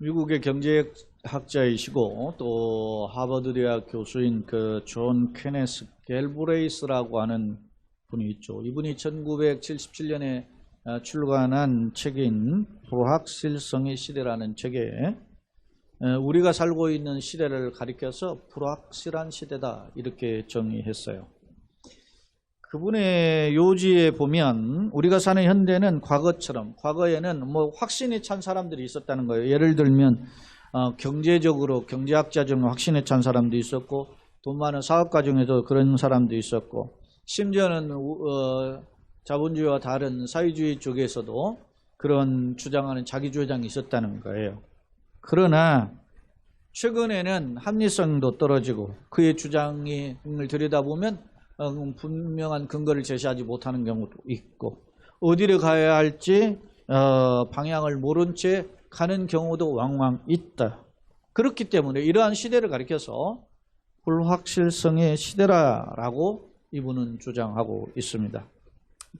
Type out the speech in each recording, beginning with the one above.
미국의 경제학자이시고 또 하버드 대학 교수인 그 존 케네스 갤브레이스라고 하는 분이 있죠. 이분이 1977년에 출간한 책인 불확실성의 시대라는 책에 우리가 살고 있는 시대를 가리켜서 불확실한 시대다 이렇게 정의했어요. 그분의 요지에 보면 우리가 사는 현대는 과거처럼 과거에는 뭐 확신에 찬 사람들이 있었다는 거예요. 예를 들면 경제적으로 경제학자 중에 확신에 찬 사람도 있었고 돈 많은 사업가 중에도 그런 사람도 있었고 심지어는 자본주의와 다른 사회주의 쪽에서도 그런 주장하는 자기 주장이 있었다는 거예요. 그러나 최근에는 합리성도 떨어지고 그의 주장을 들여다보면 분명한 근거를 제시하지 못하는 경우도 있고 어디를 가야 할지 방향을 모른 채 가는 경우도 왕왕 있다. 그렇기 때문에 이러한 시대를 가리켜서 불확실성의 시대라고 이분은 주장하고 있습니다.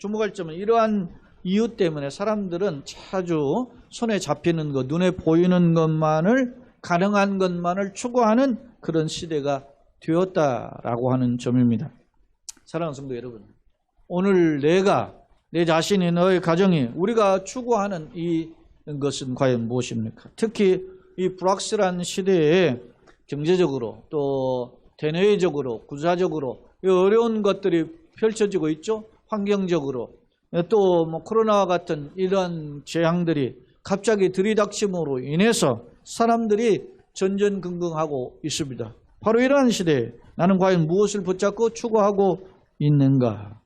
주목할 점은 이러한 이유 때문에 사람들은 자주 손에 잡히는 것, 눈에 보이는 것만을 가능한 것만을 추구하는 그런 시대가 되었다라고 하는 점입니다. 사랑하는 성도 여러분, 오늘 내가, 내 자신이, 너의 가정이 우리가 추구하는 이것은 과연 무엇입니까? 특히 이 불확실한 시대에 경제적으로 또 대내적으로 군사적으로 어려운 것들이 펼쳐지고 있죠. 환경적으로 또 뭐 코로나와 같은 이런 재앙들이 갑자기 들이닥침으로 인해서 사람들이 전전긍긍하고 있습니다. 바로 이러한 시대에 나는 과연 무엇을 붙잡고 추구하고 있는가?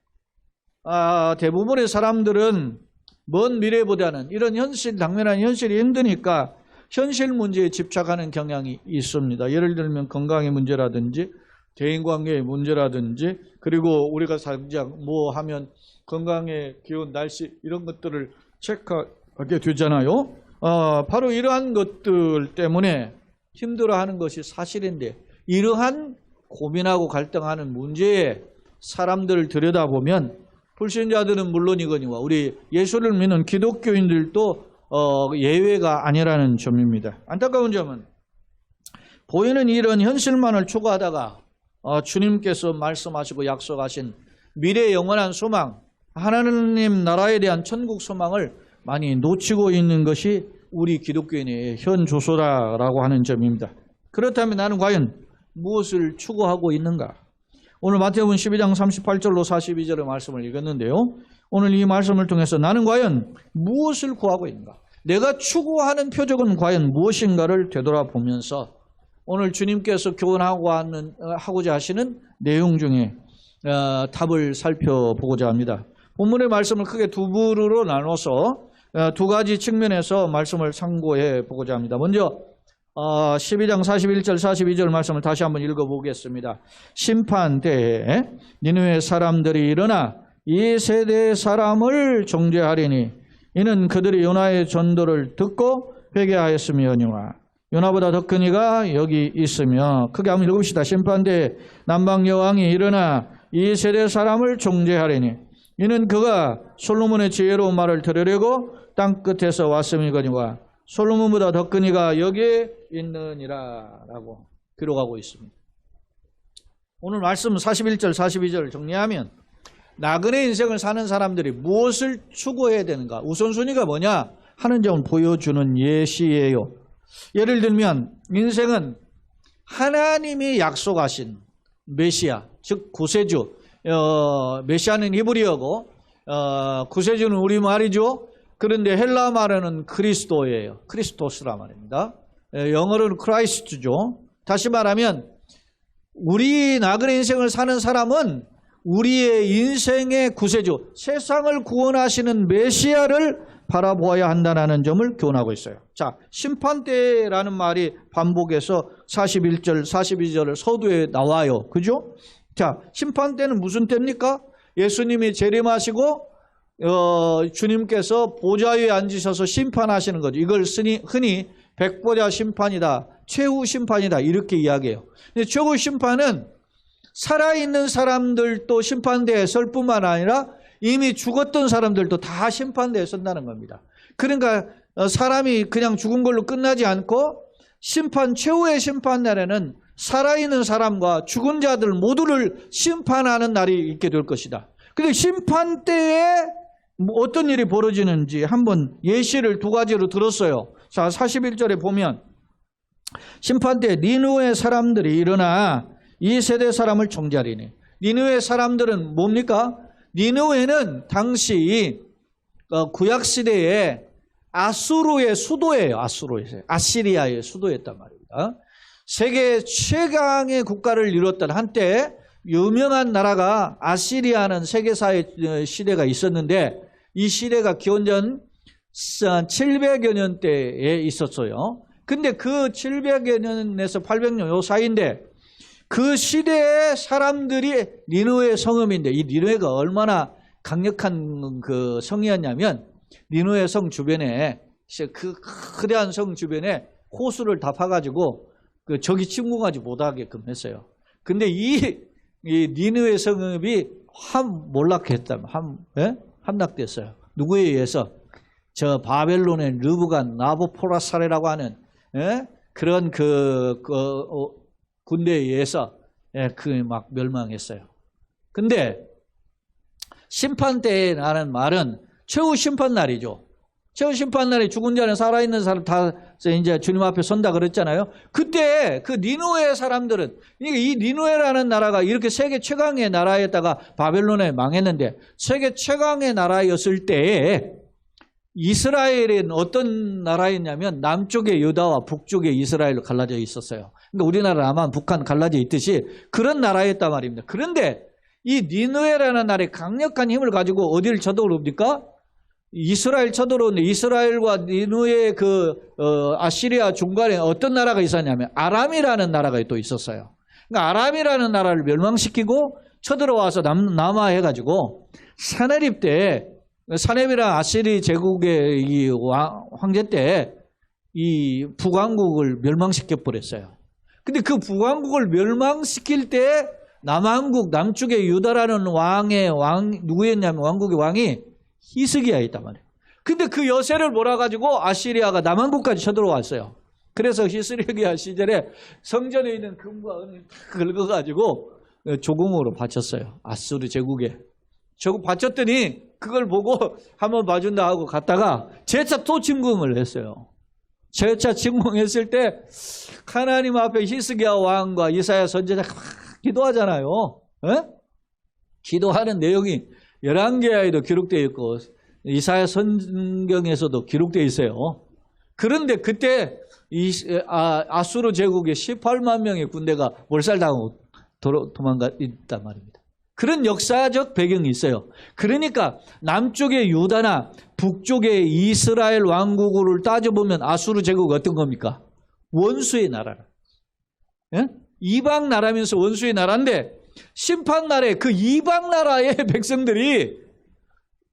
대부분의 사람들은 먼 미래보다는 이런 현실, 당면한 현실이 힘드니까 현실 문제에 집착하는 경향이 있습니다. 예를 들면 건강의 문제라든지 대인관계의 문제라든지 그리고 우리가 당장 뭐 하면 건강의 기온, 날씨 이런 것들을 체크하게 되잖아요. 바로 이러한 것들 때문에 힘들어하는 것이 사실인데 이러한 고민하고 갈등하는 문제에 사람들을 들여다보면 불신자들은 물론이거니와 우리 예수를 믿는 기독교인들도 예외가 아니라는 점입니다. 안타까운 점은 보이는 이런 현실만을 추구하다가 주님께서 말씀하시고 약속하신 미래 영원한 소망, 하나님 나라에 대한 천국 소망을 많이 놓치고 있는 것이 우리 기독교인의 현 조소라고 하는 점입니다. 그렇다면 나는 과연 무엇을 추구하고 있는가? 오늘 마태복음 12장 38절로 42절의 말씀을 읽었는데요. 오늘 이 말씀을 통해서 나는 과연 무엇을 구하고 있는가? 내가 추구하는 표적은 과연 무엇인가를 되돌아보면서 오늘 주님께서 교훈하고자 하시는 내용 중에 답을 살펴보고자 합니다. 본문의 말씀을 크게 두 부류로 나눠서 두 가지 측면에서 말씀을 상고해 보고자 합니다. 먼저 12장 41절 42절 말씀을 다시 한번 읽어보겠습니다. 심판 때에 니느웨 사람들이 일어나 이 세대의 사람을 정죄하리니 이는 그들이 요나의 전도를 듣고 회개하였음이오니와 요나보다 더 큰 이가 여기 있으며 크게 한번 읽읍시다. 심판 때에 남방 여왕이 일어나 이 세대 사람을 정죄하리니 이는 그가 솔로몬의 지혜로운 말을 들으려고 땅끝에서 왔음이거니와 솔로몬보다 더 큰 이가 여기에 있느니라 라고 기록하고 있습니다. 오늘 말씀 41절 42절을 정리하면 나그네 인생을 사는 사람들이 무엇을 추구해야 되는가, 우선순위가 뭐냐 하는 점을 보여주는 예시예요. 예를 들면 인생은 하나님이 약속하신 메시아, 즉 구세주, 메시아는 히브리어고 구세주는 우리말이죠. 그런데 헬라 말은 그리스도예요. 크리스토스라 말입니다. 영어로는 크라이스트죠. 다시 말하면 우리 나그네 인생을 사는 사람은 우리의 인생의 구세주, 세상을 구원하시는 메시아를 바라보아야 한다는 점을 교훈하고 있어요. 자, 심판대라는 말이 반복해서 41절, 42절 서두에 나와요. 그죠? 자, 심판대는 무슨 때입니까? 예수님이 재림하시고 주님께서 보좌 위에 앉으셔서 심판하시는 거죠. 이걸 흔히 백보자 심판이다, 최후 심판이다 이렇게 이야기해요. 근데 최후 심판은 살아있는 사람들도 심판대에 설 뿐만 아니라 이미 죽었던 사람들도 다 심판대에 선다는 겁니다. 그러니까 사람이 그냥 죽은 걸로 끝나지 않고 최후의 심판 날에는 살아있는 사람과 죽은 자들 모두를 심판하는 날이 있게 될 것이다. 근데 심판 때에 어떤 일이 벌어지는지 한번 예시를 두 가지로 들었어요. 자, 41절에 보면 심판 때 니느웨 사람들이 일어나 이 세대 사람을 종자리니. 니느웨 사람들은 뭡니까? 니느웨는 당시 구약 시대에 아수르의 수도예요. 아시리아의 수도였단 말입니다. 세계 최강의 국가를 이뤘던 한때 유명한 나라가 아시리아는 세계사의 시대가 있었는데 이 시대가 기원전 700여 년대에 있었어요. 근데 그 700여 년에서 800년 요 사이인데 그 시대의 사람들이 니느웨 성읍인데 이 니느웨가 얼마나 강력한 그 성이었냐면 니느웨 성 주변에 그 거대한 성 주변에 호수를 다 파가지고 그 적이 침공하지 못하게끔 했어요. 근데 이 니느웨 성읍이 함락됐어요. 누구에 의해서? 저 바벨론의 르브간 나보포라사레라고 하는 그런 군대에 의해서 막 멸망했어요. 근데 심판 때에 나는 말은 최후 심판 날이죠. 최후 심판 날에 죽은 자는 살아있는 사람 다 이제 주님 앞에 선다 그랬잖아요. 그때 그 니느웨 사람들은 이 니느웨라는 나라가 이렇게 세계 최강의 나라였다가 바벨론에 망했는데 세계 최강의 나라였을 때에 이스라엘은 어떤 나라였냐면 남쪽의 유다와 북쪽의 이스라엘로 갈라져 있었어요. 그러니까 우리나라 아마 북한 갈라져 있듯이 그런 나라였단 말입니다. 그런데 이 니느웨라는 나라의 강력한 힘을 가지고 어디를 쳐들어옵니까? 이스라엘 쳐들어오는데 이스라엘과 니느웨의 아시리아 중간에 어떤 나라가 있었냐면 아람이라는 나라가 또 있었어요. 그러니까 아람이라는 나라를 멸망시키고 쳐들어와서 남하해가지고 사내립 때 사내비랑 아시리 제국의 이 황제 때 이 북왕국을 멸망시켜 버렸어요. 근데 그 북왕국을 멸망시킬 때 남왕국 남쪽의 유다라는 누구였냐면 왕국의 왕이 히스기야였단 말이에요. 근데 그 여세를 몰아가지고 아시리아가 남왕국까지 쳐들어왔어요. 그래서 히스기야 시절에 성전에 있는 금과 은을 다 긁어가지고 조공으로 바쳤어요. 아수르 제국에. 저거 바쳤더니 그걸 보고 한번 봐준다 하고 갔다가 재차 또 침공을 했어요. 재차 침공했을 때 하나님 앞에 히스기야 왕과 이사야 선지자가 기도하잖아요. 기도하는 내용이 열왕기하에도 기록되어 있고 이사야 선경에서도 기록되어 있어요. 그런데 그때 아수르 제국의 18만 명의 군대가 몰살당하고 도망가 있단 말입니다. 그런 역사적 배경이 있어요. 그러니까 남쪽의 유다나 북쪽의 이스라엘 왕국을 따져보면 아수르 제국이 어떤 겁니까? 원수의 나라라. 이방 나라면서 원수의 나라인데 심판날에 그 이방 나라의 백성들이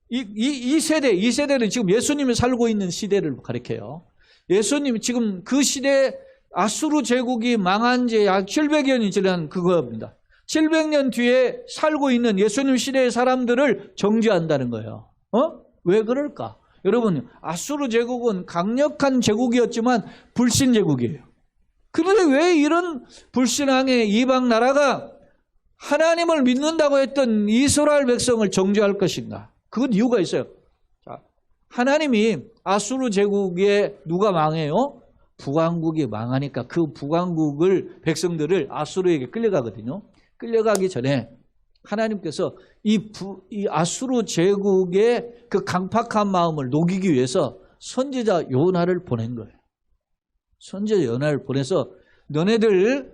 이 세대는 지금 예수님이 살고 있는 시대를 가리켜요. 예수님이 지금 그 시대 아수르 제국이 망한 지 약 700년이 지난 그겁니다. 700년 뒤에 살고 있는 예수님 시대의 사람들을 정죄한다는 거예요. 왜 그럴까? 여러분, 아수르 제국은 강력한 제국이었지만 불신 제국이에요. 그런데 왜 이런 불신앙의 이방 나라가 하나님을 믿는다고 했던 이스라엘 백성을 정죄할 것인가? 그건 이유가 있어요. 자, 하나님이 아수르 제국에 누가 망해요? 북왕국이 망하니까 그 북왕국을 백성들을 아수르에게 끌려가거든요. 끌려가기 전에 하나님께서 이 아수르 제국의 그 강팍한 마음을 녹이기 위해서 선지자 요나를 보낸 거예요. 선지자 요나를 보내서 너네들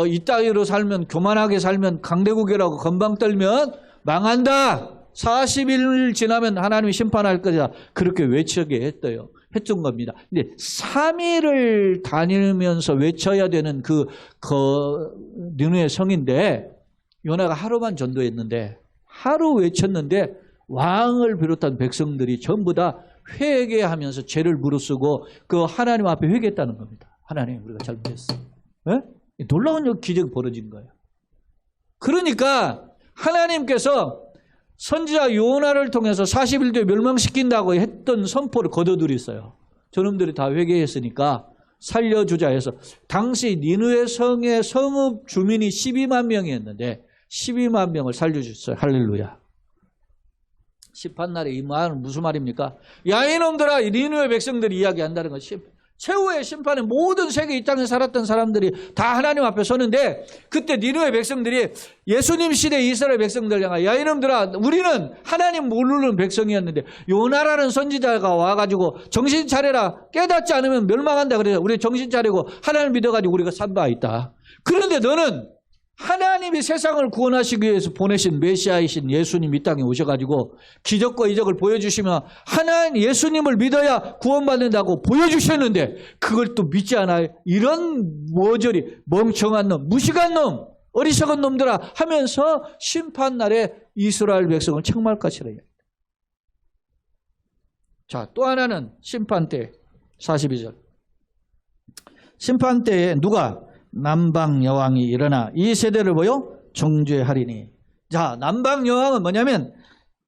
이 따위로 살면 교만하게 살면 강대국이라고 건방 떨면 망한다. 40일 지나면 하나님이 심판할 거다. 그렇게 외치게 했던 겁니다. 근데 3일을 다니면서 외쳐야 되는 니느웨 성인데 요나가 하루만 전도했는데 하루 외쳤는데 왕을 비롯한 백성들이 전부 다 회개하면서 죄를 무릅쓰고 그 하나님 앞에 회개했다는 겁니다. 하나님 우리가 잘못했어. 놀라운 기적이 벌어진 거예요. 그러니까 하나님께서 선지자 요나를 통해서 40일 뒤에 멸망시킨다고 했던 선포를 거둬들였어요. 저놈들이 다 회개했으니까 살려주자 해서 당시 니느웨 성의 성읍 주민이 12만 명이었는데 12만 명을 살려줬어요. 할렐루야. 심판날에 이 말은 무슨 말입니까? 야 이놈들아, 니느웨 백성들이 이야기한다는 것이 최후의 심판에 모든 세계 이 땅에 살았던 사람들이 다 하나님 앞에 서는데 그때 니느웨 백성들이 예수님 시대 이스라엘 백성들 향하여 야 이놈들아, 우리는 하나님 모르는 백성이었는데 요나라는 선지자가 와가지고 정신 차려라, 깨닫지 않으면 멸망한다 그래서 우리 정신 차리고 하나님 믿어가지고 우리가 산 바 있다. 그런데 너는 하나님이 세상을 구원하시기 위해서 보내신 메시아이신 예수님 이 땅에 오셔가지고 기적과 이적을 보여주시면 하나님 예수님을 믿어야 구원받는다고 보여주셨는데 그걸 또 믿지 않아요? 이런 모조리 멍청한 놈, 무식한 놈, 어리석은 놈들아 하면서 심판날에 이스라엘 백성을 책망할 것이라. 자, 또 하나는 심판 때 42절. 심판 때에 누가? 남방 여왕이 일어나 이 세대를 보여 정죄하리니. 자, 남방 여왕은 뭐냐면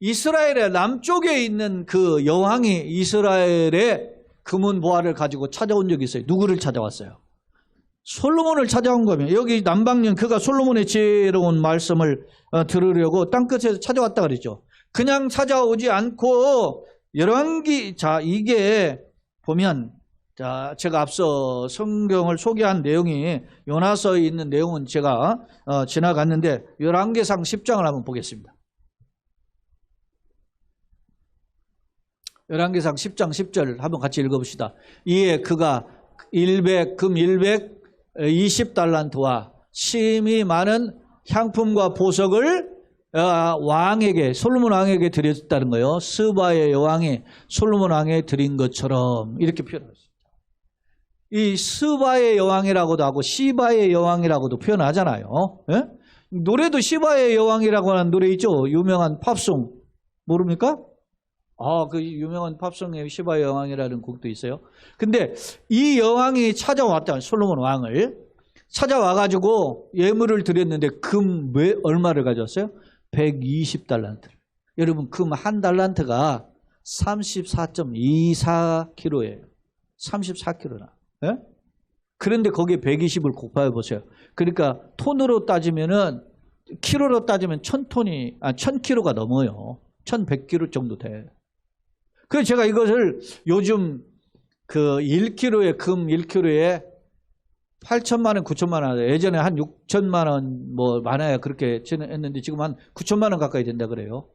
이스라엘의 남쪽에 있는 그 여왕이 이스라엘의 금은 보화를 가지고 찾아온 적이 있어요. 누구를 찾아왔어요? 솔로몬을 찾아온 거면 여기 남방령 그가 솔로몬의 지혜로운 말씀을 들으려고 땅끝에서 찾아왔다 그랬죠. 그냥 찾아오지 않고 열왕기. 자, 이게 보면 자, 제가 앞서 성경을 소개한 내용이 요나서에 있는 내용은 제가 지나갔는데 열왕기상 10장을 한번 보겠습니다. 열왕기상 10장 10절 한번 같이 읽어봅시다. 이에 그가 금 120달란트와 심히 많은 향품과 보석을 왕에게, 솔로몬 왕에게 드렸다는 거예요. 스바의 여왕이 솔로몬 왕에게 드린 것처럼 이렇게 표현했어요. 이 스바의 여왕이라고도 하고 시바의 여왕이라고도 표현하잖아요. 예? 노래도 시바의 여왕이라고 하는 노래 있죠. 유명한 팝송 모릅니까? 그 유명한 팝송에 시바의 여왕이라는 곡도 있어요. 근데 이 여왕이 찾아왔다. 솔로몬 왕을 찾아와가지고 예물을 드렸는데 금 얼마를 가져왔어요? 120달란트. 여러분 금 한 달란트가 34.24kg예요. 34kg나. 예? 그런데 거기에 120을 곱해 보세요. 그러니까 톤으로 따지면은 키로로 따지면 1000kg가 넘어요. 1100kg 정도 돼. 그래서 제가 이것을 요즘 그 1kg에 금 1kg에 8천만 원, 9천만 원. 예전에 한 6천만 원 뭐 많아야 그렇게 했는데 지금 한 9천만 원 가까이 된다 그래요.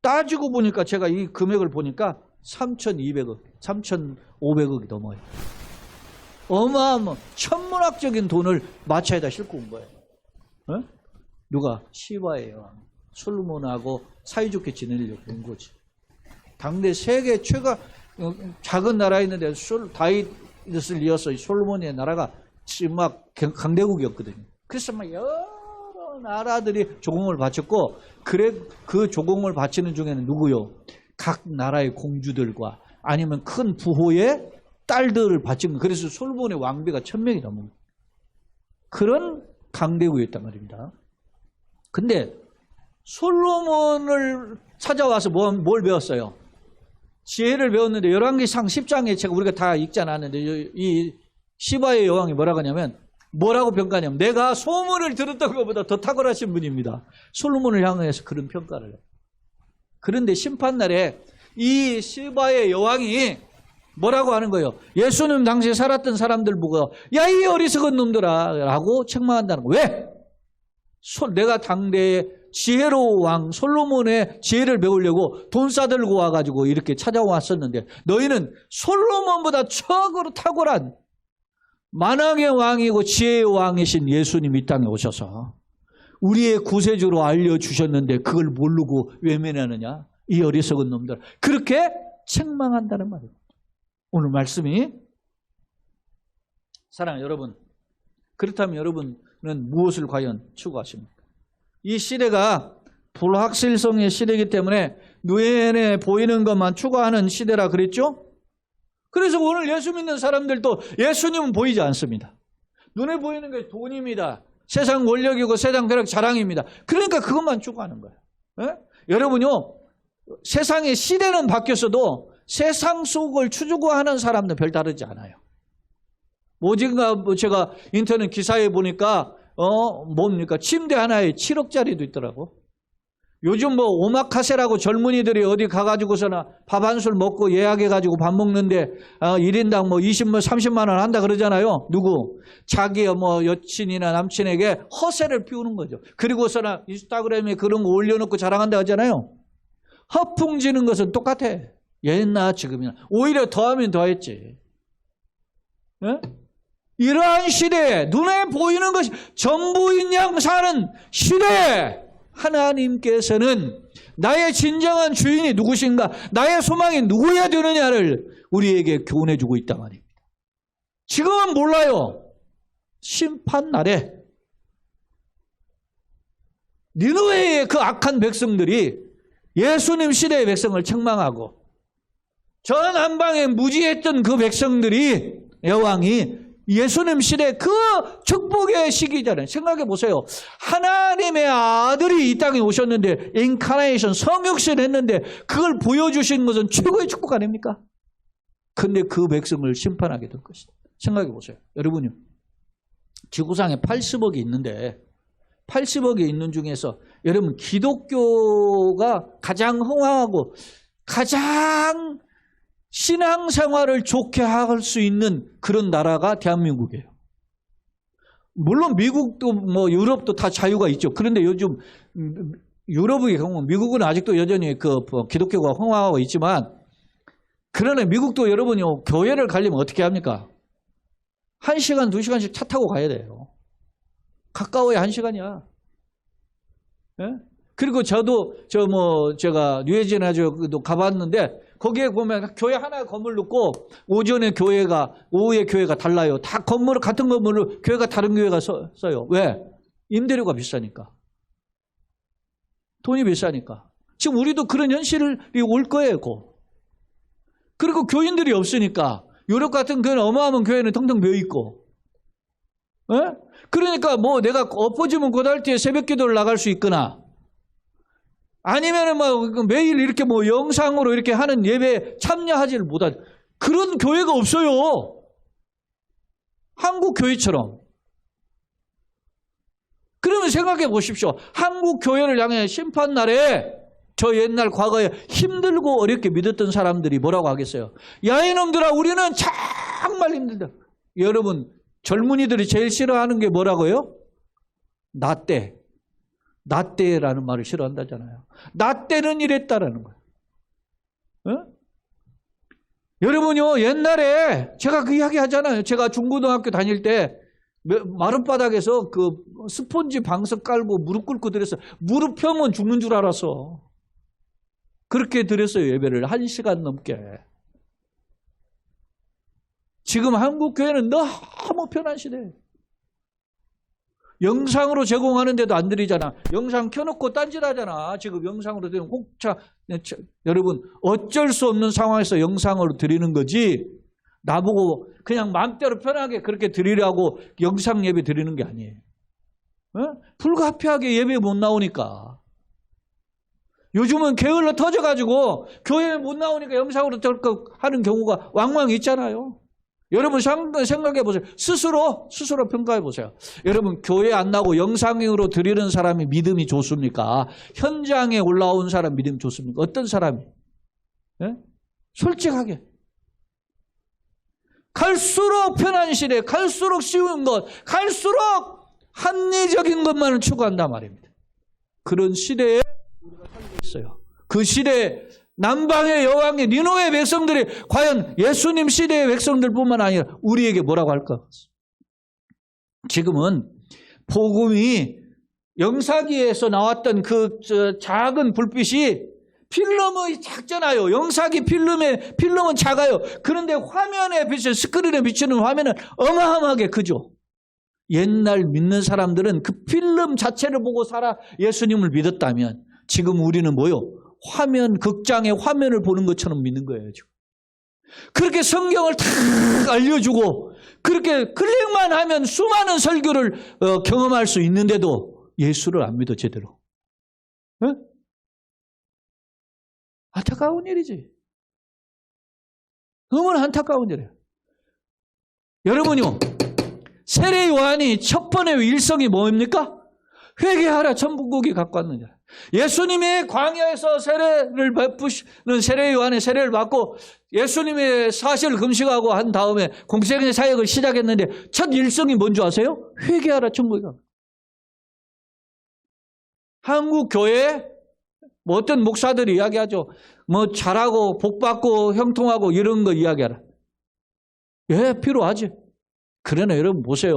따지고 보니까 제가 이 금액을 보니까 3,200억, 3,500억이 넘어요. 어마어마 천문학적인 돈을 마차에다 싣고 온 거예요. 어? 누가? 시바의 여왕 솔로몬하고 사이좋게 지내려고 온 거지. 당대 세계 최고 작은 나라였는데 다윗을 이어서 솔로몬의 나라가 막 강대국이었거든요. 그래서 막 여러 나라들이 조공을 바쳤고 그 조공을 바치는 중에는 누구요? 각 나라의 공주들과 아니면 큰 부호의 딸들을 바친 거. 그래서 솔로몬의 왕비가 1000명이 넘은 그런 강대국이었단 말입니다. 근데 솔로몬을 찾아와서 뭘 배웠어요? 지혜를 배웠는데 열왕기상 10장에 제가 우리가 다 읽지 않았는데 이 시바의 여왕이 뭐라고 하냐면 뭐라고 평가하냐면 내가 소문을 들었던 것보다 더 탁월하신 분입니다. 솔로몬을 향해서 그런 평가를 해요. 그런데 심판날에 이 시바의 여왕이 뭐라고 하는 거예요? 예수님 당시에 살았던 사람들 보고 야 이 어리석은 놈들아 라고 책망한다는 거예요. 왜? 내가 당대의 지혜로운 왕 솔로몬의 지혜를 배우려고 돈 싸들고 와가지고 이렇게 찾아왔었는데 너희는 솔로몬보다 최고로 탁월한 만왕의 왕이고 지혜의 왕이신 예수님 이 땅에 오셔서 우리의 구세주로 알려주셨는데 그걸 모르고 외면하느냐? 이 어리석은 놈들. 그렇게 책망한다는 말이에요. 오늘 말씀이. 사랑하는 여러분, 그렇다면 여러분은 무엇을 과연 추구하십니까? 이 시대가 불확실성의 시대이기 때문에 눈에 보이는 것만 추구하는 시대라 그랬죠? 그래서 오늘 예수 믿는 사람들도 예수님은 보이지 않습니다. 눈에 보이는 게 돈입니다. 세상 권력이고 세상 쾌락 자랑입니다. 그러니까 그것만 추구하는 거예요. 예? 여러분요, 세상의 시대는 바뀌었어도 세상 속을 추구하는 사람도 별 다르지 않아요. 어젠가 제가 인터넷 기사에 보니까 뭡니까? 침대 하나에 7억짜리도 있더라고. 요즘 뭐 오마카세라고 젊은이들이 어디 가가지고서나 밥 한 술 먹고 예약해가지고 밥 먹는데 1인당 뭐 20만 30만 원 한다 그러잖아요. 누구? 자기의 뭐 여친이나 남친에게 허세를 피우는 거죠. 그리고서나 인스타그램에 그런 거 올려놓고 자랑한다 하잖아요. 허풍지는 것은 똑같아. 옛날 지금이나 오히려 더하면 더했지. 예? 이러한 시대에 눈에 보이는 것이 전부인 양 사는 시대에 하나님께서는 나의 진정한 주인이 누구신가, 나의 소망이 누구여야 되느냐를 우리에게 교훈해 주고 있단 말입니다. 지금은 몰라요. 심판날에 니느웨의 그 악한 백성들이 예수님 시대의 백성을 책망하고 전 한방에 무지했던 그 백성들이 여왕이 예수님 시대 그 축복의 시기잖아요. 생각해 보세요. 하나님의 아들이 이 땅에 오셨는데 인카네이션 성육신 했는데 그걸 보여주신 것은 최고의 축복 아닙니까? 근데 그 백성을 심판하게 될 것이다. 생각해 보세요. 여러분요. 지구상에 80억이 있는데 80억이 있는 중에서 여러분 기독교가 가장 흥황하고 가장 신앙생활을 좋게 할 수 있는 그런 나라가 대한민국이에요. 물론 미국도 뭐 유럽도 다 자유가 있죠. 그런데 요즘 유럽의 경우 미국은 아직도 여전히 그 기독교가 흥황하고 있지만 그러나 미국도 여러분이 교회를 가려면 어떻게 합니까? 1시간, 2시간씩 차 타고 가야 돼요. 가까워야 1시간이야. 예? 그리고 저도 제가 뉴에지나주도 가봤는데 거기에 보면 교회 하나의 건물 놓고 오전에 교회가 오후에 교회가 달라요. 다 건물 같은 건물로 교회가 다른 교회가 써요. 왜? 임대료가 비싸니까. 돈이 비싸니까. 지금 우리도 그런 현실이 올 거예요. 그리고 교인들이 없으니까 유럽 같은 교회는 어마어마한 교회는 텅텅 비어 있고. 예? 그러니까 뭐 내가 엎어지면 고달티에 새벽 기도를 나갈 수 있거나 아니면은 뭐 매일 이렇게 뭐 영상으로 이렇게 하는 예배에 참여하지를 못하죠. 그런 교회가 없어요. 한국 교회처럼. 그러면 생각해 보십시오. 한국 교회를 향해 심판날에 저 옛날 과거에 힘들고 어렵게 믿었던 사람들이 뭐라고 하겠어요? 야 이놈들아 우리는 정말 힘들다. 여러분 젊은이들이 제일 싫어하는 게 뭐라고요? 나 때. 나 때라는 말을 싫어한다잖아요. 나 때는 이랬다라는 거예요. 어? 여러분요 옛날에 제가 그 이야기 하잖아요. 제가 중고등학교 다닐 때 마룻바닥에서 그 스폰지 방석 깔고 무릎 꿇고 드렸어요. 무릎 펴면 죽는 줄 알았어. 그렇게 드렸어요. 예배를 1시간 넘게. 지금 한국 교회는 너무 편한 시대예요. 영상으로 제공하는데도 안 드리잖아. 영상 켜놓고 딴짓하잖아. 지금 영상으로 되면 여러분 어쩔 수 없는 상황에서 영상으로 드리는 거지 나보고 그냥 마음대로 편하게 그렇게 드리려고 영상 예배 드리는 게 아니에요. 불가피하게 예배 못 나오니까. 요즘은 게을러 터져가지고 교회에 못 나오니까 영상으로 하는 경우가 왕왕 있잖아요. 여러분 생각해 보세요. 스스로 평가해 보세요. 여러분 교회 안 나오고 영상으로 드리는 사람이 믿음이 좋습니까? 현장에 올라온 사람 믿음이 좋습니까? 어떤 사람이? 예? 솔직하게. 갈수록 편한 시대, 갈수록 쉬운 것, 갈수록 합리적인 것만을 추구한단 말입니다. 그런 시대에 우리가 살고 있어요. 그 시대에 남방의 여왕의 니느웨 백성들이 과연 예수님 시대의 백성들뿐만 아니라 우리에게 뭐라고 할까? 지금은 복음이 영사기에서 나왔던 그 작은 불빛이 필름이 작잖아요. 영사기 필름은 작아요. 그런데 화면에 스크린에 비치는 화면은 어마어마하게 크죠. 옛날 믿는 사람들은 그 필름 자체를 보고 예수님을 믿었다면 지금 우리는 뭐요? 극장의 화면을 보는 것처럼 믿는 거예요, 지금. 그렇게 성경을 다 알려주고, 그렇게 클릭만 하면 수많은 설교를 경험할 수 있는데도 예수를 안 믿어, 제대로. 네? 안타까운 일이지. 너무나 안타까운 일이에요. 여러분요, 세례 요한이 첫 번째 일성이 뭡니까? 회개하라, 천국이 갖고 왔느냐. 예수님의 광야에서 세례를 베푸시는 세례 요한의 세례를 받고 예수님의 사실 금식하고 한 다음에 공생의 사역을 시작했는데 첫 일성이 뭔지 아세요? 회개하라, 천국이 갖고. 한국 교회 뭐 어떤 목사들이 이야기하죠. 뭐 잘하고 복받고 형통하고 이런 거 이야기하라. 예, 필요하지. 그러나 여러분 보세요.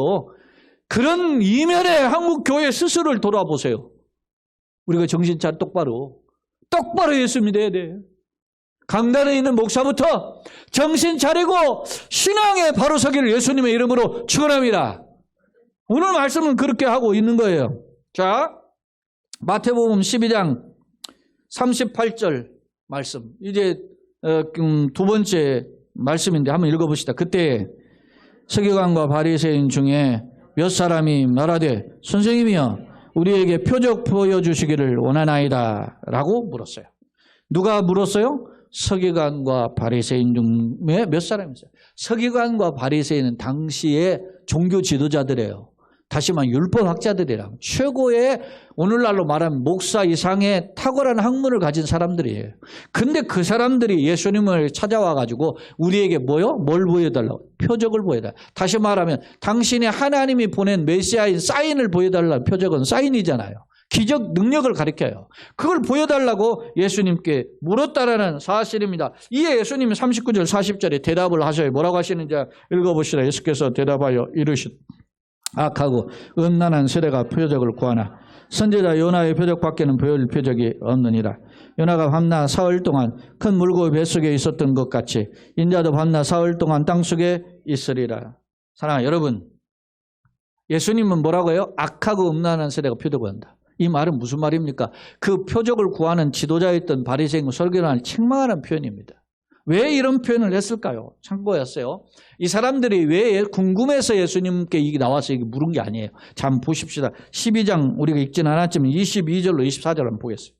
그런 이면에 한국 교회 스스로를 돌아보세요. 우리가 정신 잘 똑바로 예수 믿어야 돼. 강단에 있는 목사부터 정신 차리고 신앙에 바로 서기를 예수님의 이름으로 축원합니다. 오늘 말씀은 그렇게 하고 있는 거예요. 자, 마태복음 12장 38절 말씀. 이제 두 번째 말씀인데 한번 읽어봅시다. 그때 서기관과 바리새인 중에 몇 사람이 말하되 선생님이여 우리에게 표적 보여주시기를 원하나이다 라고 물었어요. 누가 물었어요? 서기관과 바리새인 중에 몇 사람이 있어요. 서기관과 바리새인은 당시의 종교 지도자들이에요. 다시 말하면 율법학자들이라 최고의 오늘날로 말하면 목사 이상의 탁월한 학문을 가진 사람들이에요. 근데 그 사람들이 예수님을 찾아와가지고 우리에게 뭐요? 뭘 보여달라고? 표적을 보여달라. 다시 말하면 당신이 하나님이 보낸 메시아인 사인을 보여달라는 표적은 사인이잖아요. 기적 능력을 가리켜요. 그걸 보여달라고 예수님께 물었다라는 사실입니다. 이에 예수님이 39절 40절에 대답을 하셔요. 뭐라고 하시는지 읽어보시라. 예수께서 대답하여 이르시되 악하고 음란한 세대가 표적을 구하나 선지자 요나의 표적밖에는 보여줄 표적이 없느니라. 요나가 밤낮 사흘 동안 큰 물고기 뱃속에 있었던 것 같이 인자도 밤낮 사흘 동안 땅속에 있으리라. 사랑하는 여러분, 예수님은 뭐라고요? 악하고 음란한 세대가 표적을 한다. 이 말은 무슨 말입니까? 그 표적을 구하는 지도자였던 바리새인 설교관을 책망하는 표현입니다. 왜 이런 표현을 했을까요? 참고였어요. 이 사람들이 왜 궁금해서 예수님께 이게 나와서 이게 물은 게 아니에요. 자, 한번 보십시다. 12장 우리가 읽지는 않았지만 22절로 24절 한번 보겠습니다.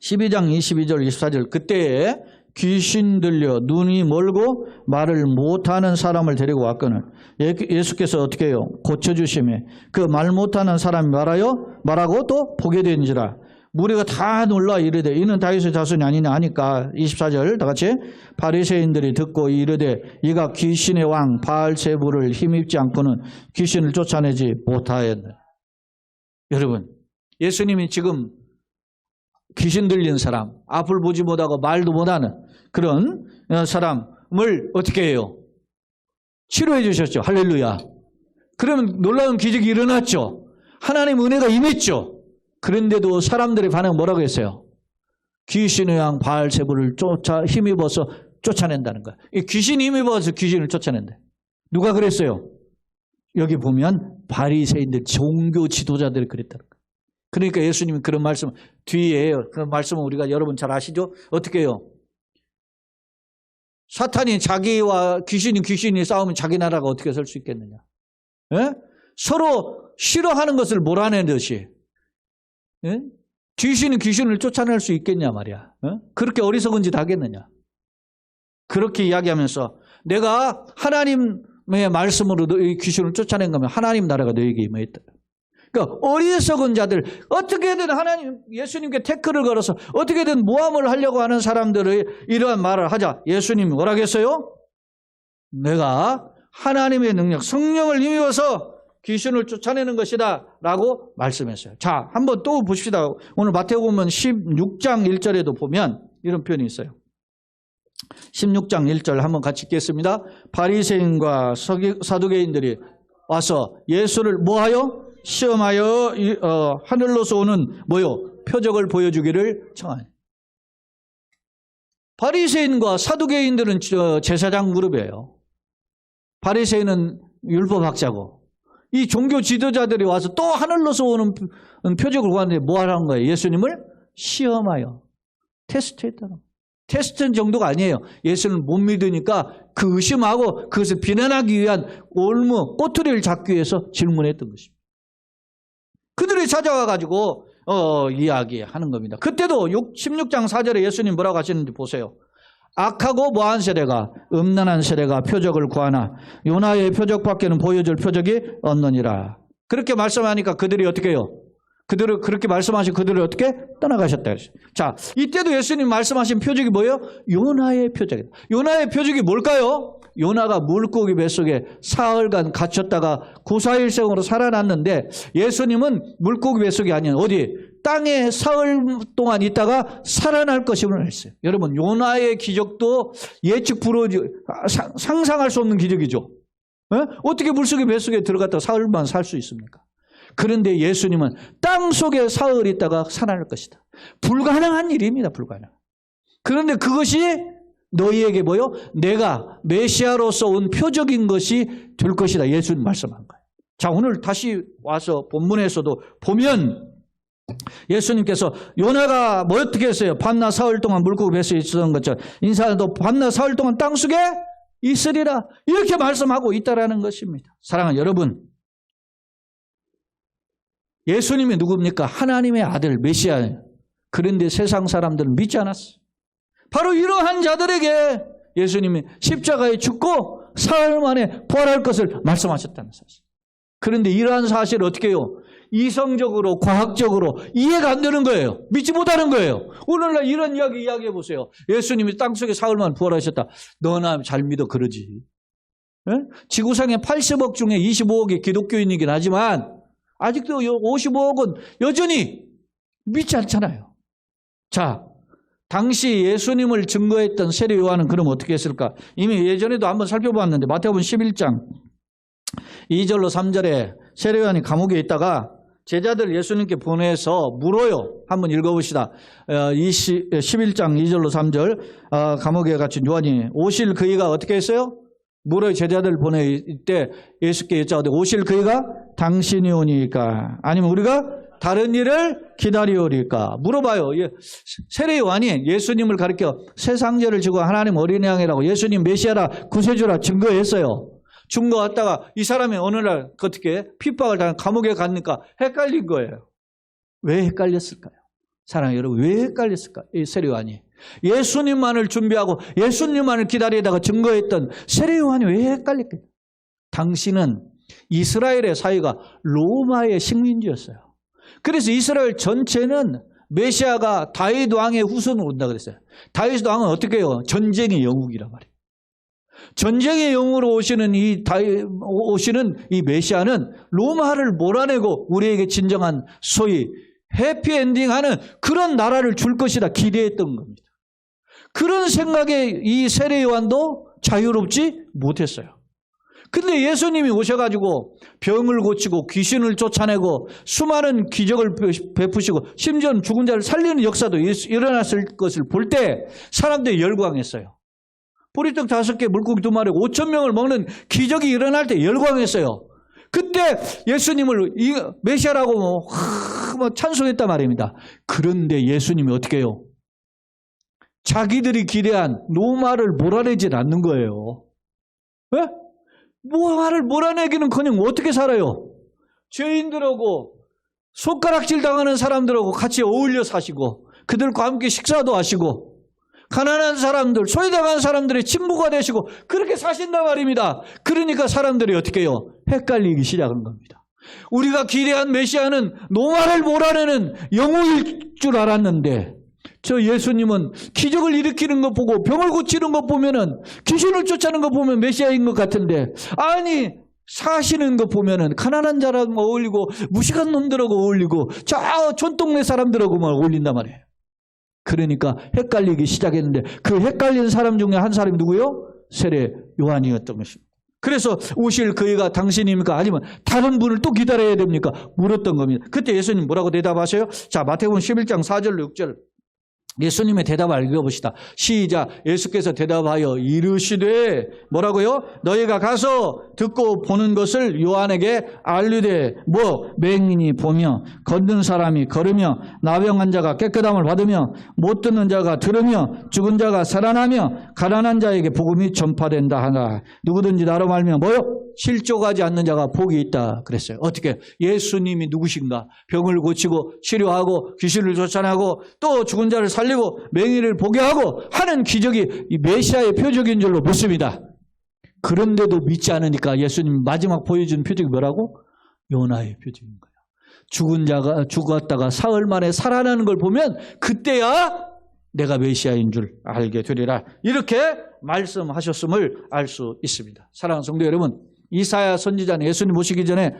12장 22절 24절 그때에 귀신 들려 눈이 멀고 말을 못하는 사람을 데리고 왔거늘 예수께서 어떻게 해요? 고쳐주시며 그 말 못하는 사람이 말하고 또 보게 된지라. 무리가 다 놀라 이르되 이는 다윗의 자손이 아니냐 하니까 24절 다 같이 바리새인들이 듣고 이르되 이가 귀신의 왕 바알세불을 힘입지 않고는 귀신을 쫓아내지 못하였네. 여러분, 예수님이 지금 귀신 들린 사람, 앞을 보지 못하고 말도 못하는 그런 사람을 어떻게 해요? 치료해 주셨죠. 할렐루야. 그러면 놀라운 기적이 일어났죠. 하나님 은혜가 임했죠. 그런데도 사람들의 반응은 뭐라고 했어요? 귀신의 왕 바알세불을 힘입어서 쫓아낸다는 거야. 귀신이 힘입어서 귀신을 쫓아낸다. 누가 그랬어요? 여기 보면 바리새인들, 종교 지도자들이 그랬다는 거야. 그러니까 예수님이 그런 말씀 뒤에 그 말씀은 우리가 여러분 잘 아시죠? 어떻게 해요? 사탄이 자기와 귀신이 싸우면 자기 나라가 어떻게 설 수 있겠느냐? 예? 서로 싫어하는 것을 몰아내듯이 예? 귀신을 쫓아낼 수 있겠냐 말이야. 예? 그렇게 어리석은 짓 하겠느냐? 그렇게 이야기하면서 내가 하나님의 말씀으로 너희 귀신을 쫓아낸 거면 하나님 나라가 너에게 임했다. 그러니까 어리석은 자들, 어떻게든 하나님 예수님께 태클을 걸어서 어떻게든 모함을 하려고 하는 사람들의 이러한 말을 하자. 예수님이 뭐라고 했어요? 내가 하나님의 능력, 성령을 힘입어서 귀신을 쫓아내는 것이다 라고 말씀했어요. 자, 한번 또 보십시다. 오늘 마태복음 16장 1절에도 보면 이런 표현이 있어요. 16장 1절 한번 같이 읽겠습니다. 바리새인과 사두개인들이 와서 예수를 뭐하여? 시험하여 하늘로서 오는 뭐요? 표적을 보여주기를 청하니. 바리새인과 사두개인들은 제사장 그룹이에요. 바리새인은 율법학자고 이 종교 지도자들이 와서 또 하늘로서 오는 표적을 구하는데 뭐 하라는 거예요? 예수님을 시험하여 테스트했다는. 테스트는 정도가 아니에요. 예수를 못 믿으니까 그 의심하고 그것을 비난하기 위한 꼬투리를 잡기 위해서 질문했던 것입니다. 그들이 찾아와가지고 이야기하는 겁니다. 그때도 16장 4절에 예수님 뭐라고 하시는지 보세요. 악하고 뭐한 세대가 음란한 세대가 표적을 구하나 요나의 표적밖에는 보여줄 표적이 없느니라. 그렇게 말씀하니까 그들이 어떻게 해요? 그들을 그렇게 말씀하신 그들을 어떻게 떠나가셨다. 자, 이때도 예수님 말씀하신 표적이 뭐예요? 요나의 표적이다. 요나의 표적이 뭘까요? 요나가 물고기 뱃속에 사흘간 갇혔다가 구사일생으로 살아났는데 예수님은 물고기 뱃속이 아닌 어디? 땅에 사흘 동안 있다가 살아날 것임을 했어요. 여러분, 요나의 기적도 예측 불허지 상상할 수 없는 기적이죠. 에? 어떻게 물속에 뱃속에 들어갔다가 사흘만 살 수 있습니까? 그런데 예수님은 땅 속에 사흘 있다가 살아날 것이다. 불가능한 일입니다. 불가능. 그런데 그것이 너희에게 뭐요? 내가 메시아로서 온 표적인 것이 될 것이다. 예수님 말씀한 거예요. 자, 오늘 다시 와서 본문에서도 보면 예수님께서 요나가 뭐 어떻게 했어요? 밤낮 사흘 동안 물고기 뱃속에 있었던 것처럼 인사도 밤낮 사흘 동안 땅 속에 있으리라. 이렇게 말씀하고 있다라는 것입니다. 사랑하는 여러분, 예수님이 누굽니까? 하나님의 아들 메시아예요. 그런데 세상 사람들은 믿지 않았어요. 바로 이러한 자들에게 예수님이 십자가에 죽고 사흘 만에 부활할 것을 말씀하셨다는 사실. 그런데 이러한 사실을 어떻게 해요? 이성적으로 과학적으로 이해가 안 되는 거예요. 믿지 못하는 거예요. 오늘날 이런 이야기 이야기해 보세요. 예수님이 땅속에 사흘 만에 부활하셨다. 너나 잘 믿어 그러지. 에? 지구상에 80억 중에 25억이 기독교인이긴 하지만 아직도 55억은 여전히 믿지 않잖아요. 자, 당시 예수님을 증거했던 세례 요한은 그럼 어떻게 했을까? 이미 예전에도 한번 살펴봤는데 마태복음 11장 2절로 3절에 세례 요한이 감옥에 있다가 제자들 예수님께 보내서 물어요. 한번 읽어봅시다. 11장 2절로 3절 감옥에 갇힌 요한이 오실 그이가 어떻게 했어요? 물어요. 제자들 보낼 때 예수께 여쭤보되 오실 그이가 당신이 오니까 아니면 우리가 다른 일을 기다리오리까? 물어봐요. 세례 요한이 예수님을 가리켜 세상 죄를 지고 하나님 어린이 양이라고 예수님 메시아라 구세주라 증거했어요. 증거했다가 이 사람이 어느 날 어떻게 핍박을 당한 감옥에 갔니까 헷갈린 거예요. 왜 헷갈렸을까요? 사랑하는 여러분, 왜 헷갈렸을까? 이 세례 요한이 예수님만을 준비하고 예수님만을 기다리다가 증거했던 세례 요한이 왜 헷갈릴까요? 당신은 이스라엘의 사회가 로마의 식민지였어요. 그래서 이스라엘 전체는 메시아가 다윗 왕의 후손으로 온다고 그랬어요. 다윗 왕은 어떻게 해요? 전쟁의 영웅이란 말이에요. 전쟁의 영웅으로 오시는 이 메시아는 로마를 몰아내고 우리에게 진정한 소위 해피엔딩하는 그런 나라를 줄 것이다 기대했던 겁니다. 그런 생각에 이 세례 요한도 자유롭지 못했어요. 근데 예수님이 오셔가지고 병을 고치고 귀신을 쫓아내고 수많은 기적을 베푸시고 심지어는 죽은 자를 살리는 역사도 일어났을 것을 볼 때 사람들이 열광했어요. 보리떡 5개 물고기 2마리 5,000명을 먹는 기적이 일어날 때 열광했어요. 그때 예수님을 메시아라고 찬송했단 말입니다. 그런데 예수님이 어떻게 해요? 자기들이 기대한 로마를 몰아내질 않는 거예요. 왜? 로마를 몰아내기는커녕 어떻게 살아요? 죄인들하고 손가락질 당하는 사람들하고 같이 어울려 사시고 그들과 함께 식사도 하시고 가난한 사람들, 소외당한 사람들의 친구가 되시고 그렇게 사신단 말입니다. 그러니까 사람들이 어떻게 해요? 헷갈리기 시작한 겁니다. 우리가 기대한 메시아는 로마를 몰아내는 영웅일 줄 알았는데 저 예수님은 기적을 일으키는 것 보고 병을 고치는 것 보면은 귀신을 쫓아내는 것 보면 메시아인 것 같은데 아니 사시는 것 보면은 가난한 자랑 어울리고 무식한 놈들하고 어울리고 저 촌동네 사람들하고만 어울린단 말이에요. 그러니까 헷갈리기 시작했는데 그 헷갈린 사람 중에 한 사람이 누구요? 세례 요한이었던 것입니다. 그래서 오실 그이가 당신입니까? 아니면 다른 분을 또 기다려야 됩니까? 물었던 겁니다. 그때 예수님 뭐라고 대답하세요? 자, 마태복음 11장 4절로 6절 예수님의 대답을 읽어봅시다. 시작. 예수께서 대답하여 이르시되 뭐라고요? 너희가 가서 듣고 보는 것을 요한에게 알리되 뭐 맹인이 보며 걷는 사람이 걸으며 나병한 자가 깨끗함을 받으며 못 듣는 자가 들으며 죽은 자가 살아나며 가난한 자에게 복음이 전파된다 하나 누구든지 나로 말미암아 뭐요? 실족하지 않는 자가 복이 있다 그랬어요. 어떻게? 예수님이 누구신가? 병을 고치고 치료하고 귀신을 쫓아내고 또 죽은 자를 살리고 살리고 맹인을 보게 하고 하는 기적이 이 메시아의 표적인 줄로 믿습니다. 그런데도 믿지 않으니까 예수님 마지막 보여준 표적이 뭐라고? 요나의 표적인 거예요. 죽은 자가 죽었다가 사흘 만에 살아나는 걸 보면 그때야 내가 메시아인 줄 알게 되리라. 이렇게 말씀하셨음을 알 수 있습니다. 사랑하는 성도 여러분, 이사야 선지자는 예수님 오시기 전에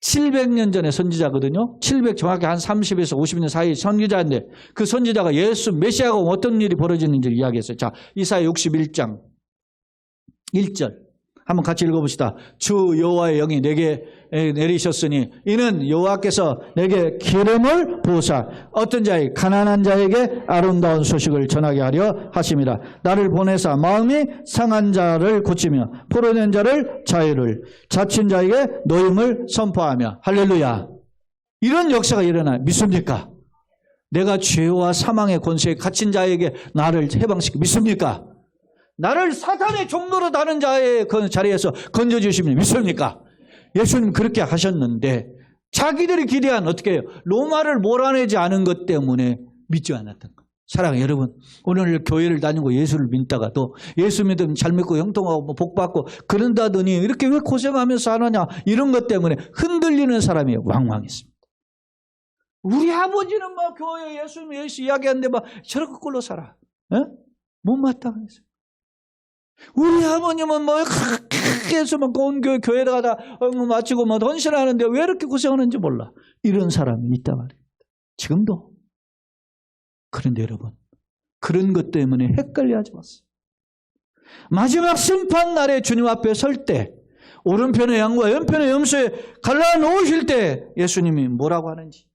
700년 전에 선지자거든요. 700 정확히 한 30에서 50년 사이 선지자인데 그 선지자가 예수 메시아가 어떤 일이 벌어지는지 이야기했어요. 자, 이사야 61장 1절 한번 같이 읽어봅시다. 주 여호와의 영이 내게 내리셨으니 이는 여호와께서 내게 기름을 부으사 어떤 자의 가난한 자에게 아름다운 소식을 전하게 하려 하심이라. 나를 보내사 마음이 상한 자를 고치며 포로된 자를 자유를 자친 자에게 노임을 선포하며. 할렐루야. 이런 역사가 일어나요. 믿습니까? 내가 죄와 사망의 권세에 갇힌 자에게 나를 해방시키고 믿습니까? 나를 사탄의 종로로 다는 자의 그 자리에서 건져주시면 믿습니까? 예수님 그렇게 하셨는데 자기들이 기대한 어떻게 해요? 로마를 몰아내지 않은 것 때문에 믿지 않았던 거예요. 사랑하는 여러분, 오늘 교회를 다니고 예수를 믿다가도 예수 믿으면 잘 믿고 형통하고 복받고 그런다더니 이렇게 왜 고생하면서 하느냐 이런 것 때문에 흔들리는 사람이 왕왕했습니다. 우리 아버지는 막 교회 예수 이야기하는데 막 저렇게 꼴로 살아. 못마땅했어요. 우리 아버님은 뭐 그렇게 해서 막 온 교회에다가 다 마치고 뭐 헌신하는데 왜 이렇게 고생하는지 몰라. 이런 사람이 있단 말이에요. 지금도. 그런데 여러분, 그런 것 때문에 헷갈려하지 마세요. 마지막 심판 날에 주님 앞에 설 때 오른편의 양과 왼편의 염소에 갈라놓으실 때 예수님이 뭐라고 하는지.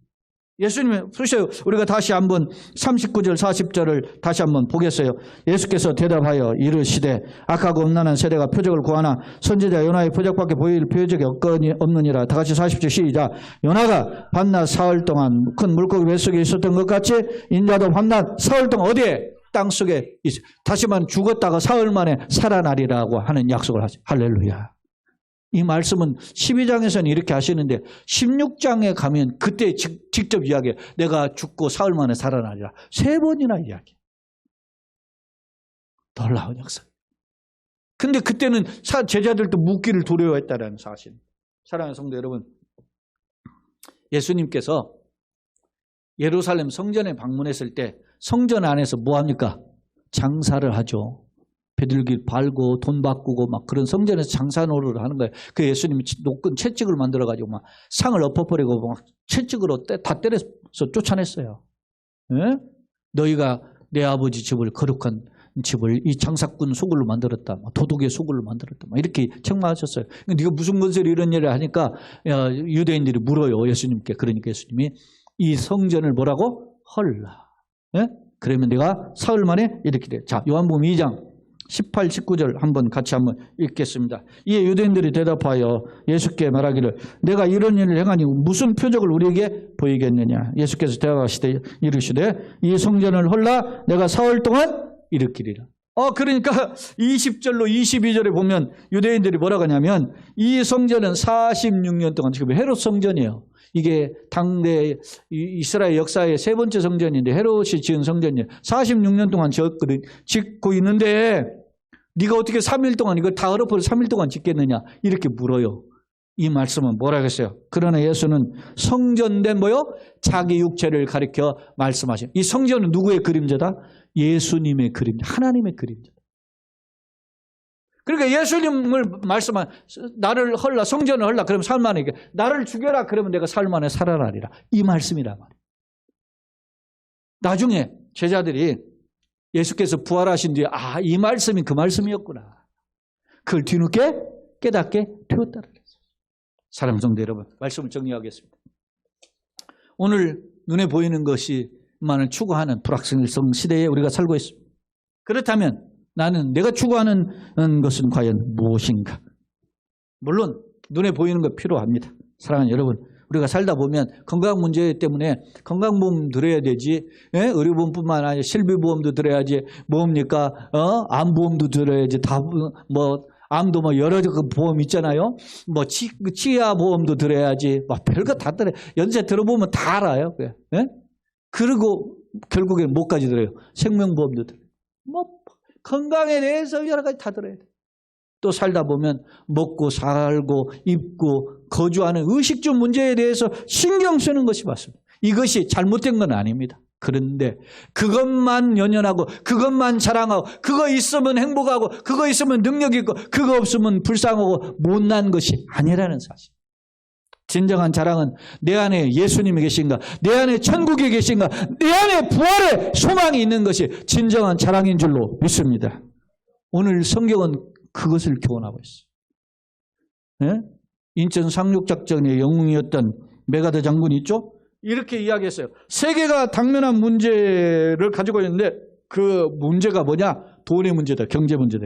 예수님이 보세요. 우리가 다시 한번 39절 40절을 다시 한번 보겠어요. 예수께서 대답하여 이르시되 악하고 음란한 세대가 표적을 구하나 선지자 요나의 표적밖에 보일 표적이 없느니라. 다 같이 40절 시작. 요나가 밤낮 사흘 동안 큰 물고기 뱃속에 있었던 것 같이 인자도 밤낮 사흘 동안 어디에? 땅속에 있어. 다시 말하면 죽었다가 사흘 만에 살아나리라고 하는 약속을 하죠. 할렐루야. 이 말씀은 12장에서는 이렇게 하시는데 16장에 가면 그때 직접 이야기해요. 내가 죽고 사흘 만에 살아나리라. 3번이나 이야기해요. 놀라운 역사. 근데 그때는 제자들도 묻기를 두려워했다는 사실. 사랑하는 성도 여러분, 예수님께서 예루살렘 성전에 방문했을 때 성전 안에서 뭐합니까? 장사를 하죠. 배들기 팔고 돈 바꾸고 막 그런 성전에서 장사 노릇을 하는 거예요. 그 예수님이 높은 채찍을 만들어가지고 막 상을 엎어버리고 막 채찍으로 다 때려서 쫓아냈어요. 네? 너희가 내 아버지 집을 거룩한 집을 이 장사꾼 소굴로 만들었다. 도둑의 소굴로 만들었다. 이렇게 책망하셨어요. 네가 무슨 것을 이런 일을 하니까 유대인들이 물어요. 예수님께. 그러니까 예수님이 이 성전을 뭐라고? 헐라. 네? 그러면 내가 사흘 만에 이렇게 돼. 자, 요한복음 2장 18, 19절 한번 같이 한번 읽겠습니다. 이에 유대인들이 대답하여 예수께 말하기를 내가 이런 일을 행하니 무슨 표적을 우리에게 보이겠느냐. 예수께서 대답하시되 이르시되 이 성전을 헐라 내가 사흘 동안 일으키리라. 그러니까 20절로 22절에 보면 유대인들이 뭐라고 하냐면 이 성전은 46년 동안 지금 헤롯 성전이에요. 이게 당대 이스라엘 역사의 3번째 성전인데 헤롯이 지은 성전이에요. 46년 동안 짓고 있는데 네가 어떻게 3일 동안 이걸 다 엎어서 3일 동안 짓겠느냐 이렇게 물어요. 이 말씀은 뭐라고 했어요? 그러나 예수는 성전된 뭐요? 자기 육체를 가리켜 말씀하신. 이 성전은 누구의 그림자다? 예수님의 그림자, 하나님의 그림자. 그러니까 예수님을 말씀한 나를 헐라 성전을 헐라 그러면 사흘 만에 나를 죽여라 그러면 내가 사흘 만에 살아나리라 이 말씀이란 말이에요. 나중에 제자들이 예수께서 부활하신 뒤에 이 말씀이 그 말씀이었구나. 그걸 뒤늦게 깨닫게 되었다는 거죠. 사랑하는 성도 여러분, 말씀을 정리하겠습니다. 오늘 눈에 보이는 것이만을 추구하는 불확실성 시대에 우리가 살고 있습니다. 그렇다면 나는 내가 추구하는 것은 과연 무엇인가? 물론 눈에 보이는 거 필요합니다. 사랑하는 여러분, 우리가 살다 보면 건강 문제 때문에 건강보험 들어야 되지. 의료보험뿐만 아니라 실비보험도 들어야지. 뭡니까? 암보험도 들어야지. 다 뭐 암도 뭐 여러 보험 있잖아요. 뭐 치아 보험도 들어야지. 막 별거 다 들어. 연세 들어보면 다 알아요. 그리고 결국엔 뭐까지 들어요? 생명보험도 들어요. 뭐 건강에 대해서 여러 가지 다 들어야 돼요. 또 살다 보면 먹고 살고 입고 거주하는 의식주 문제에 대해서 신경 쓰는 것이 맞습니다. 이것이 잘못된 건 아닙니다. 그런데 그것만 연연하고 그것만 자랑하고 그거 있으면 행복하고 그거 있으면 능력 있고 그거 없으면 불쌍하고 못난 것이 아니라는 사실. 진정한 자랑은 내 안에 예수님이 계신가, 내 안에 천국에 계신가, 내 안에 부활의 소망이 있는 것이 진정한 자랑인 줄로 믿습니다. 오늘 성경은 그것을 교훈하고 있어요. 네? 인천 상륙작전의 영웅이었던 메가더 장군이 있죠? 이렇게 이야기했어요. 세계가 당면한 문제를 가지고 있는데 그 문제가 뭐냐? 돈의 문제다. 경제 문제다.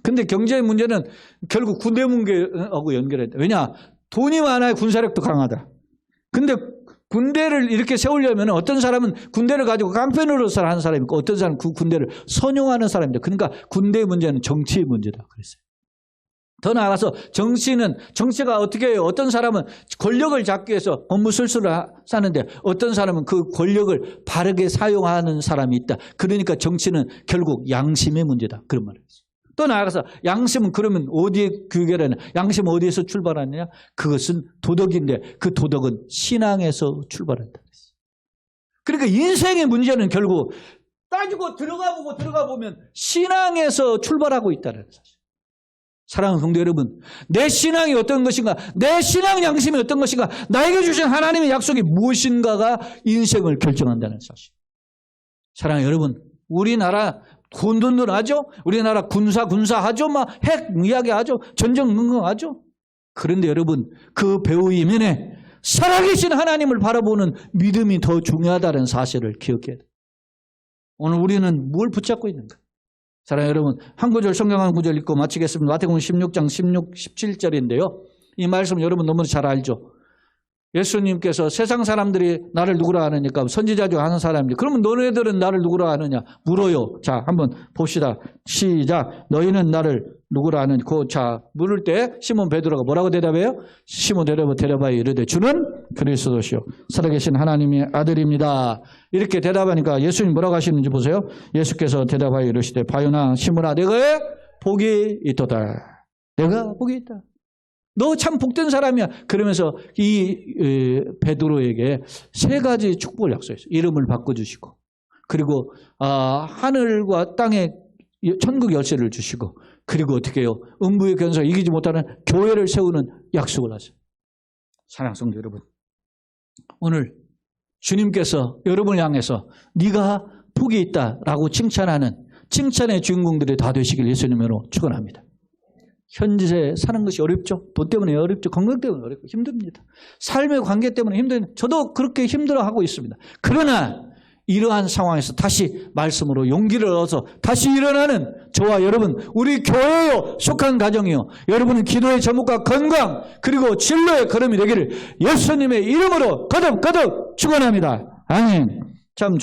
근데 경제 문제는 결국 군대 문제하고 연결했다. 왜냐? 돈이 많아야 군사력도 강하다. 근데 군대를 이렇게 세우려면 어떤 사람은 군대를 가지고 깡패 노릇을 하는 사람이 있고 어떤 사람은 그 군대를 선용하는 사람입니다. 그러니까 군대의 문제는 정치의 문제다. 그랬어요. 더 나아가서 정치가 어떻게 해요? 어떤 사람은 권력을 잡기 위해서 업무술수를 사는데 어떤 사람은 그 권력을 바르게 사용하는 사람이 있다. 그러니까 정치는 결국 양심의 문제다. 그런 말을 했어요. 또 나아가서 양심은 그러면 어디에 귀결하냐? 양심은 어디에서 출발하느냐? 그것은 도덕인데 그 도덕은 신앙에서 출발한다. 그러니까 인생의 문제는 결국 따지고 들어가 보면 신앙에서 출발하고 있다는 사실. 사랑하는 성도 여러분, 내 신앙이 어떤 것인가, 내 신앙 양심이 어떤 것인가, 나에게 주신 하나님의 약속이 무엇인가가 인생을 결정한다는 사실. 사랑하는 여러분, 우리나라 돈돈돈 하죠? 우리나라 군사하죠? 막 핵 이야기하죠? 전쟁 능가하죠? 그런데 여러분, 그 배후 이면에 살아계신 하나님을 바라보는 믿음이 더 중요하다는 사실을 기억해야 돼요. 오늘 우리는 뭘 붙잡고 있는가? 사랑하는 여러분, 한 구절 성경 한 구절 읽고 마치겠습니다. 마태복음 16장 16, 17절인데요. 이 말씀 여러분 너무 잘 알죠? 예수님께서 세상 사람들이 나를 누구라 하느니까 선지자 중 하는 사람인데 그러면 너네들은 나를 누구라 하느냐 물어요. 자, 한번 봅시다. 시작. 너희는 나를 누구라 하느냐. 자, 물을 때 시몬 베드로가 뭐라고 대답해요? 시몬 대답하여 이르되 주는 그리스도시요 살아계신 하나님의 아들입니다. 이렇게 대답하니까 예수님 뭐라고 하시는지 보세요. 예수께서 대답하여 이르시되 바요나 시몬아 내가 복이 있도다. 내가 복이 있다. 너 참 복된 사람이야. 그러면서 이 베드로에게 세 가지 축복을 약속했어요. 이름을 바꿔주시고 그리고 하늘과 땅의 천국 열쇠를 주시고 그리고 어떻게 해요? 음부의 권세가 이기지 못하는 교회를 세우는 약속을 하세요. 사랑하는 성도 여러분, 오늘 주님께서 여러분을 향해서 네가 복이 있다라고 칭찬하는 칭찬의 주인공들이 다 되시길 예수님으로 축원합니다. 현재 사는 것이 어렵죠. 돈 때문에 어렵죠. 건강 때문에 어렵고 힘듭니다. 삶의 관계 때문에 힘든, 저도 그렇게 힘들어하고 있습니다. 그러나 이러한 상황에서 다시 말씀으로 용기를 얻어서 다시 일어나는 저와 여러분, 우리 교회요 속한 가정이요 여러분은 기도의 제목과 건강 그리고 진로의 걸음이 되기를 예수님의 이름으로 거듭 축원합니다. 아멘. 참